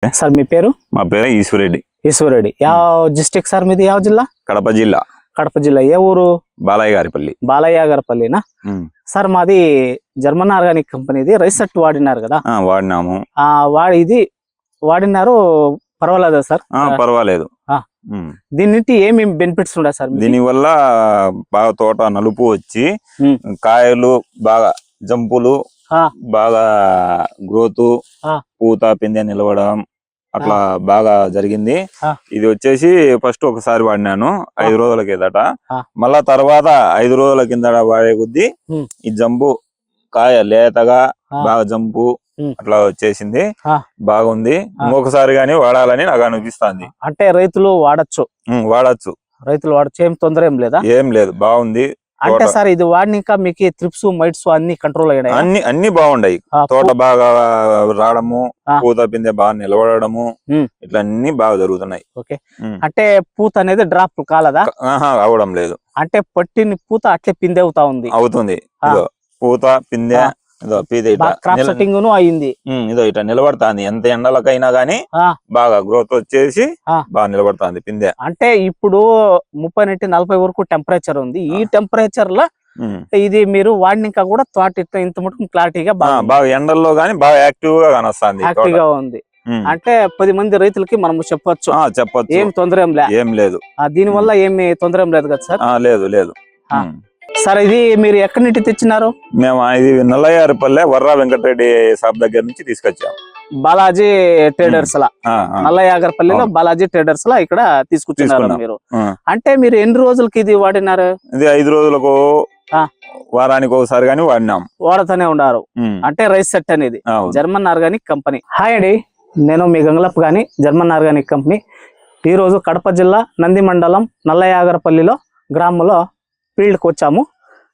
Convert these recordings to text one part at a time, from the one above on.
Sir మీ పేరు? మా పేరు ఈశ్వరెడ్డి. ఈశ్వరెడ్డి. ಯಾವ డిస్ట్రిక్ట్ సార్ మీది? ಯಾವ జిల్లా? కడప జిల్లా. కడప జిల్లా. ఏ ఊరు? బాలయ్య గారిపల్లి. బాలయ్య గారిపల్లినా? సార్ మాది జర్మన్ ఆర్గానిక్ కంపెనీది రైస్ సెట్ వాడినారు కదా? వాడినాము. ఇది వాడినారు, పర్వాలేదా సార్? పర్వాలేదు. దీని నుండి ఏమి బెనిఫిట్స్ ఉన్నాయి సార్? దీని వల్ల బాగా తోట నలుపు వచ్చి కాయలు బాగా జంపులు బాగా గ్రోత్ పూత పిందె నిలవడం అట్లా బాగా జరిగింది. ఇది వచ్చేసి ఫస్ట్ ఒకసారి వాడినాను 5 రోజుల కిందట. మళ్ళా తర్వాత 5 రోజుల కిందట వాడే కొద్దీ ఈ జంపు కాయ లేతగా బాగా జంపు అట్లా వచ్చేసింది. బాగుంది. ఇంకొకసారి గానీ వాడాలని నాకు అనిపిస్తుంది. అంటే రైతులు వాడచ్చు? రైతులు వాడచ్చు, ఏం తొందర ఏం లేదా? ఏం లేదు, బాగుంది. అంటే సార్ ఇది వాడినాక మీకు త్రిప్స్ మైట్స్ అన్ని కంట్రోల్ అయ్యాయి? అన్ని బాగుండాయి. తోట బాగా రావడము, పూత పిందె బాగా నిలబడము, ఇట్లా అన్ని బాగా జరుగుతున్నాయి. ఓకే. అంటే పూత అనేది డ్రాప్ కాలదా? అవడం లేదు. అంటే పట్టిన పూత అట్లే పిందె అవుతుంది. పూత పిందె క్రాప్ సెట్టింగ్ అయింది. ఇదో ఇట్లా నిలబడుతుంది. ఎంత ఎండలకైనా గానీ బాగా గ్రోత్ వచ్చేసి బాగా నిలబడుతుంది పిందె. అంటే ఇప్పుడు 30 నుండి 40 వరకు టెంపరేచర్ ఉంది. ఈ టెంపరేచర్ లో ఇది మీరు వాడినాక కూడా తోట ఇంత మటుకు క్లారిటీగా బాగా ఎండల్లో గానీ బాగా యాక్టివ్ గా కానొస్తుంది. యాక్టివ్ గా ఉంది. అంటే 10 మంది రైతులకి మనం చెప్పొచ్చు ఏం తొందర ఏం లేదు. దీని వల్ల ఏమి తొందర ఏం లేదు కదా సార్? లేదు. సార్ ఇది మీరు ఎక్కడి నుంచి తెచ్చినారు? మేము ఇది నల్లయ్యారిపల్లె వర్రా వెంకటరెడ్డి షాప్ దగ్గర నుంచి తీసుకొచ్చాం. బాలాజీ ట్రేడర్స్ లా, నల్లయ్యాగరపల్లిలో బాలాజీ ట్రేడర్స్ లా ఇక్కడ తీసుకొచ్చున్నారు మీరు. అంటే మీరు ఎన్ని రోజులకి ఇది వాడినారు? ఇది 5 రోజులకు వారానికి ఒకసారి గానీ వాడుతూనే ఉన్నారు. అంటే రైస్ సెట్ అనేది జర్మన్ ఆర్గానిక్ కంపెనీ. హాయ్ అండి, నేను మీ గంగలప్ గాని, జర్మన్ ఆర్గానిక్ కంపెనీ. ఈ రోజు కడప జిల్లా నంది మండలం నల్లయ్యాగరపల్లిలో గ్రామంలో ఫీల్డ్కి వచ్చాము.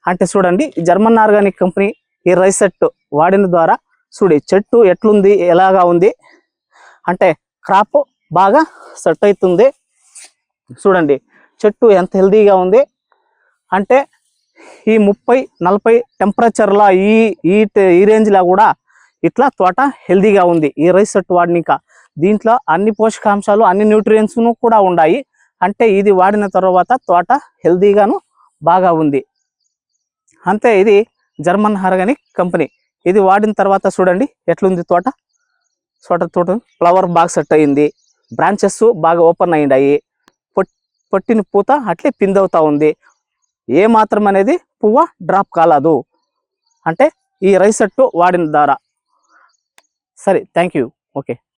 అంటే చూడండి, జర్మన్ ఆర్గానిక్ కంపెనీ ఈ రైస్ సెట్ వాడిన ద్వారా చూడి చెట్టు ఎట్లుంది, ఎలాగా ఉంది అంటే క్రాప్ బాగా సెట్ అవుతుంది. చూడండి చెట్టు ఎంత హెల్దీగా ఉంది. అంటే ఈ 30-40 టెంపరేచర్లో ఈ రేంజ్లో కూడా ఇట్లా తోట హెల్దీగా ఉంది ఈ రైస్ సెట్ వాడినాక. దీంట్లో అన్ని పోషకాంశాలు, అన్ని న్యూట్రియంట్స్ కూడా ఉన్నాయి. అంటే ఇది వాడిన తర్వాత తోట హెల్దీగాను బాగా ఉంది. అంతే, ఇది జర్మన్ ఆర్గానిక్ కంపెనీ. ఇది వాడిన తర్వాత చూడండి ఎట్లుంది తోట. ఫ్లవర్ బాగా సెట్ అయింది, బ్రాంచెస్ బాగా ఓపెన్ అయ్యాయి, పొట్టిన పూత అట్లే పిందవుతా ఉంది. ఏ మాత్రం అనేది పువ్వు డ్రాప్ కాలేదు. అంటే ఈ రైస్ సెట్ వాడిన ద్వారా. సరే, థ్యాంక్ యూ. ఓకే.